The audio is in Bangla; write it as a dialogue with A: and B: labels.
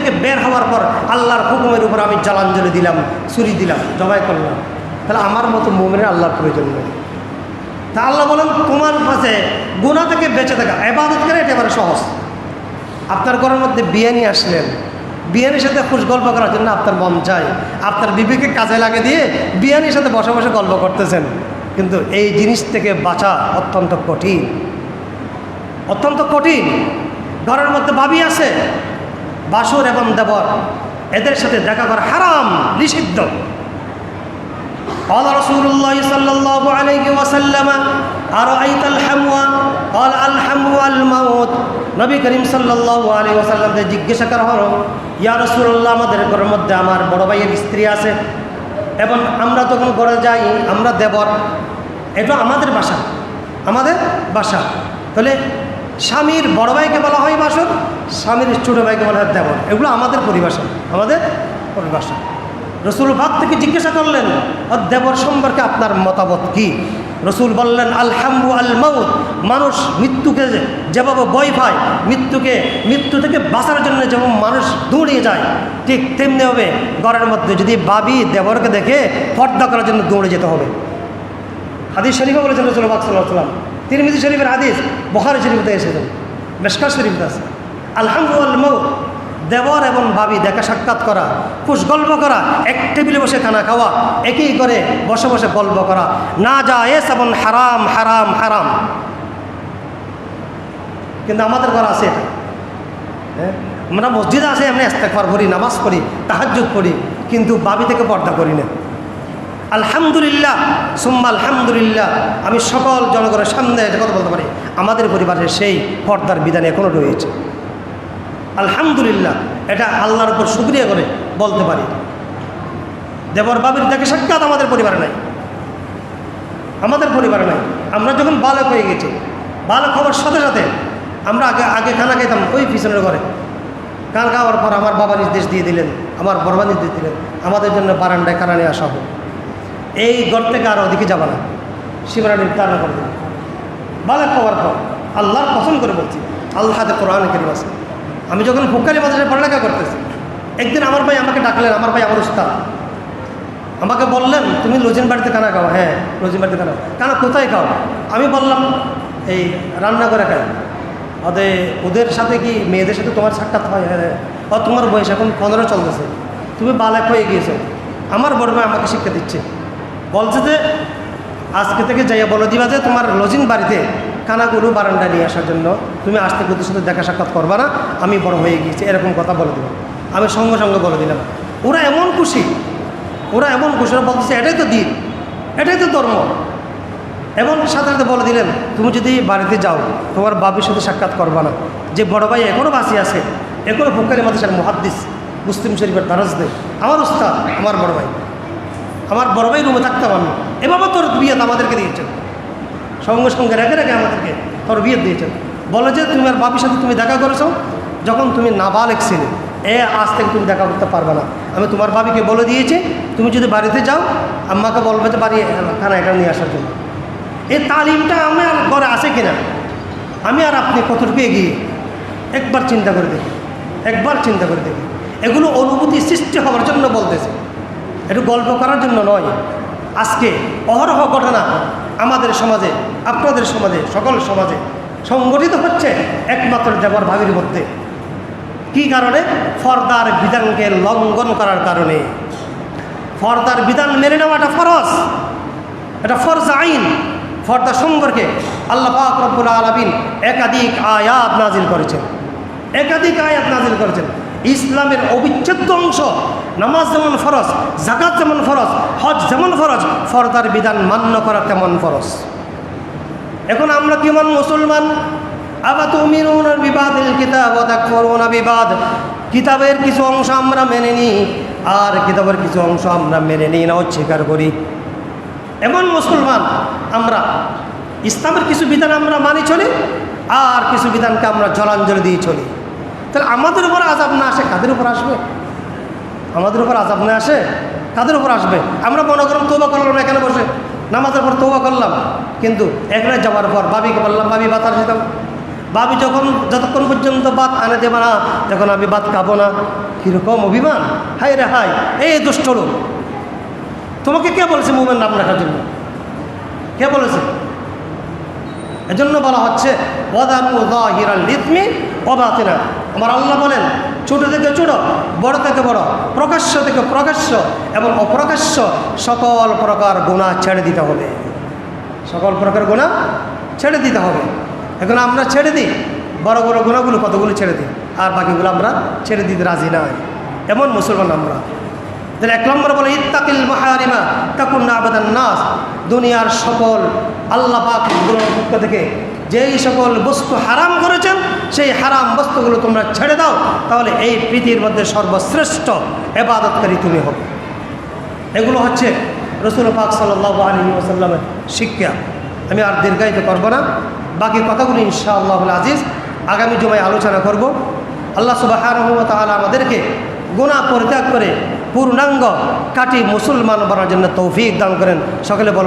A: থেকে বের হওয়ার পর আল্লাহর হুকুমের উপর আমি জলাঞ্জলি দিলাম, ছুরি দিলাম, জবাই করলাম, তাহলে আমার মতো মুমিনের আল্লাহর প্রয়োজন নেই। তা আল্লাহ বলেন তোমার কাছে গুনাহ থেকে বেঁচে থাকা, ইবাদত করে এটা এবারে সহজ। আপনার ঘরের মধ্যে বিয়ে নিয়ে আসলেন, বিয়ানির সাথে খুশ গল্প করার জন্য আপনার মন চায়, আপনার বিবেকে কাজে লাগে দিয়ে বিয়ানির সাথে বসে বসে গল্প করতেছেন, কিন্তু এই জিনিস থেকে বাঁচা অত্যন্ত কঠিন, অত্যন্ত কঠিন। ঘরের মধ্যে ভাবি আছে, বাসুর এবং দেবর, এদের সাথে দেখা করা হারাম, নিষিদ্ধ। قال رسول الله صلى الله عليه وسلم أرأيت الحمو قال الحمو الموت। নবী করিম সাল্লাল্লাহু আলাইহি ওয়াসাল্লাম জিজ্ঞাসা করা হলো, ইয়া রাসূলুল্লাহ, আমাদের ঘরের মধ্যে আমার বড় ভাইয়ের স্ত্রী আছে এবং আমরা যখন ঘরে যাই আমরা দেবর, এটা আমাদের বাসা, আমাদের বাসা। তাহলে স্বামীর বড় ভাইকে বলা হয় বাসর, স্বামীর ছোটো ভাইকে বলা হয় দেবর, এগুলো আমাদের পরিভাষা, আমাদের পরিভাষা। রসুল ভাগ থেকে জিজ্ঞাসা করলেন দেবর সম্পর্কে আপনার মতামত কি? রসুল বললেন আল হামু আল মাউত, মানুষ মৃত্যুকে যেভাবে ভয় পায়, মৃত্যু থেকে বাঁচার জন্য যেমন মানুষ দৌড়িয়ে যায়, ঠিক তেমনি হবে ঘরের মধ্যে যদি ভাবি দেবরকে দেখে পর্দা করার জন্য দৌড়ে যেতে হবে। হাদিস শরীফে বলেছেন রসুল পাক সাল্লাল্লাহু আলাইহি ওয়াসাল্লাম, তিরমিজি শরীফের হাদিস, বুখারী শরীফে এসেছেন, মিশকাত শরীফে আছে। আল হামু আল মাউত, দেবর এবং ভাবি দেখা সাক্ষাৎ করা, খুশ গল্প করা, এক টেবিলে বসে খানা খাওয়া, একই করে বসে বসে গল্প করা, না জায়েজ এবং হারাম হারাম হারাম। কিন্তু আমাদের ঘর আছে এটা, হ্যাঁ, আমরা মসজিদে আসে, আমরা ইস্তেগফার করি, নামাজ পড়ি, তাহাজ্জুদ পড়ি, কিন্তু ভাবি থেকে পর্দা করি না। আলহামদুলিল্লাহ সুম্মা আলহামদুলিল্লাহ, আমি সকল জনগণের সামনে এটা কথা বলতে পারি, আমাদের পরিবারের সেই পর্দার বিধান এখনও রয়েছে। আলহামদুলিল্লাহ, এটা আল্লাহর উপর শুকরিয়া করে বলতে পারি। দেবর বাবির দেখে সাক্ষাৎ আমাদের পরিবারে নাই, আমাদের পরিবারে নাই। আমরা যখন বালক হয়ে গেছি, বালক হওয়ার সাথে সাথে আমরা আগে খানা খাইতাম ওই পিছনের ঘরে, খানা খাওয়ার পর আমার বাবা নির্দেশ দিয়ে দিলেন, আমার বড়বা নির্দেশ দিলেন আমাদের জন্য বারান্দায় খানা নিয়ে আসা হবে, এই ঘর থেকে আর ওদিকে যাবে না, সীমানা নির্ধারণ করে দিলেন। বালক হওয়ার পর আল্লাহর কসম করে বলছি, আল্লাহ হাতে কোরআন কারীম আছে। আমি যখন ফুকারি মাদ্রাসায় পড়ালেখা করতেছি, একদিন আমার ভাই আমাকে ডাকলেন, আমার ভাই আমার উস্তাদ, আমাকে বললেন তুমি লজিন বাড়িতে খানা খাও। হ্যাঁ, লজিন বাড়িতে খানা। খানা কোথায় খাও? আমি বললাম এই রান্নাঘরে খাই। ওদের সাথে কি মেয়েদের সাথে তোমার সাক্ষাৎ হয়? হ্যাঁ। তোমার বয়স এখন 15 চলতেছে, তুমি বালেক হয়ে গিয়েছো। আমার বড় ভাই আমাকে শিক্ষা দিচ্ছে, বলছে যে আজকে থেকে যাইয়া বলে দিবা যে তোমার লজিন বাড়িতে খানাগুলো বারান্দা নিয়ে আসার জন্য, তুমি আসতে ওদের সাথে দেখা সাক্ষাৎ করবা না, আমি বড় হয়ে গিয়েছি, এরকম কথা বলে দিলাম। আমি সঙ্গে সঙ্গে বলে দিলাম। ওরা এমন খুশি, ওরা বলতেছে এটাই তো দিন, এটাই তো ধর্ম। এমন সাথে সাথে বলে দিলেন তুমি যদি বাড়িতে যাও তোমার বাবির সাথে সাক্ষাৎ করবা না। যে বড় ভাই এখনও বাঁচি আছে, এখনও ফুকারি মাদ্রাসার মুহাদ্দিস, মুসলিম শরীফের দারাজ দেয়, আমার উস্তাদ, আমার বড় ভাই রুমে থাকতাম আমি। এভাবে তোর বিয়েত আমাদেরকে দিয়েছেন, সঙ্গে সঙ্গে রেখে রেখে আমাদেরকে তোর বিয়ে দিয়েছেন। বলে যে তুমি আর বাবির সাথে তুমি দেখা করেছো যখন তুমি নাবালেগ ছিলে, আজ থেকে তুমি দেখা করতে পারবে না। আমি তোমার বাবিকে বলে দিয়েছি তুমি যদি বাড়িতে যাও আম্মাকে বলবে যে বাড়ি খানা এটা নিয়ে আসার জন্য। এই তালিমটা আমার ঘরে আছে কিনা, আমি আর আপনি কতটুকু এগিয়ে, একবার চিন্তা করে দেখি। এগুলো অনুভূতি সৃষ্টি হওয়ার জন্য বলতেছে, একটু গল্প করার জন্য নয়। আজকে অহরহ ঘটনা আমাদের সমাজে, আপনাদের সমাজে, সকল সমাজে সংগঠিত হচ্ছে একমাত্র দেবর ভাবির মধ্যে। কি কারণে? পর্দার বিধানকে লঙ্ঘন করার কারণে। পর্দার বিধান মেনে নেওয়াটা ফরজ, এটা ফরজ আইন। পর্দা সম্পর্কে আল্লাহ পাক রব্বুল আলামিন একাধিক আয়াত নাজিল করেছেন। ইসলামের অবিচ্ছেদ্য অংশ। নামাজ যেমন ফরজ, যাকাত যেমন ফরজ, হজ যেমন ফরজ, পর্দার বিধান মান্য করা তেমন ফরজ। এখন আমরা কেমন মুসলমান? আফাতুমিনুনা বিবাদিল কিতাব ওয়া তাকফুরুনা বিবাদ। কিতাবের কিছু অংশ আমরা মেনে নিই, আর কিতাবের কিছু অংশ আমরা মেনে নিই না, অস্বীকার করি। এমন মুসলমান আমরা। ইসলামের কিছু বিধান আমরা মানি চলি, আর কিছু বিধানকে আমরা জলাঞ্জলি দিয়ে চলি। তাহলে আমাদের উপর আযাব না আসে কাদের উপর আসবে? আমাদের উপর আযাব না আসে কাদের উপর আসবে? আমরা মনে করলাম তওবা করলাম, এখানে বসে নামাজের পর তওবা করলাম, কিন্তু এখানে যাওয়ার পর বাবিকে বললাম বাবি বাতাস দাও, ভাবি যতক্ষণ পর্যন্ত ভাত আনে দেবে না তখন আমি ভাত খাবো না। কীরকম অভিমান! হাই রে হাই, এই দুষ্ট লোক! তোমাকে কে বলেছে মুমিন নাম রাখার জন্য? কে বলেছে? এজন্য বলা হচ্ছে ওয়াদারু যাহিরাল ইসমি ওয়া বাতিনা। আমার আল্লাহ বলেন ছোট থেকে ছোট, বড় থেকে বড়, প্রকাশ্য থেকে প্রকাশ্য এবং অপ্রকাশ্য সকল প্রকার গুনাহ ছেড়ে দিতে হবে। সকল প্রকার গুনাহ ছেড়ে দিতে হবে। এখন আমরা ছেড়ে দিই, বড় বড় গুনাহগুলো কতগুলো ছেড়ে দিই, আর বাকিগুলো আমরা ছেড়ে দিতে রাজি নয়। এমন মুসলমান আমরা। তাহলে 1 নম্বর বলে ইত্তাকিল মাহারিমা তাকুন আবাদান নাস। দুনিয়ার সকল আল্লাহ পাকের পক্ষ থেকে যেই সকল বস্তু হারাম করেছেন সেই হারাম বস্তুগুলো তোমরা ছেড়ে দাও, তাহলে এই পৃথিবীর মধ্যে সর্বশ্রেষ্ঠ ইবাদতকারী তুমি হবে। এগুলো হচ্ছে রাসূল পাক সাল্লাল্লাহু আলাইহি ওয়াসাল্লামের শিক্ষা। আমি আর দীর্ঘায়িত করব না, বাকি কথাগুলো ইনশাআল্লাহুল আজিজ আগামী জুমায় আলোচনা করব। আল্লাহ সুবহানাহু ওয়া তাআলা আমাদেরকে গুনাহ পরিত্যাগ করে পূর্ণাঙ্গ কাটি মুসলমান বানার জন্য তৌফিক দান করেন। সকলে বলেন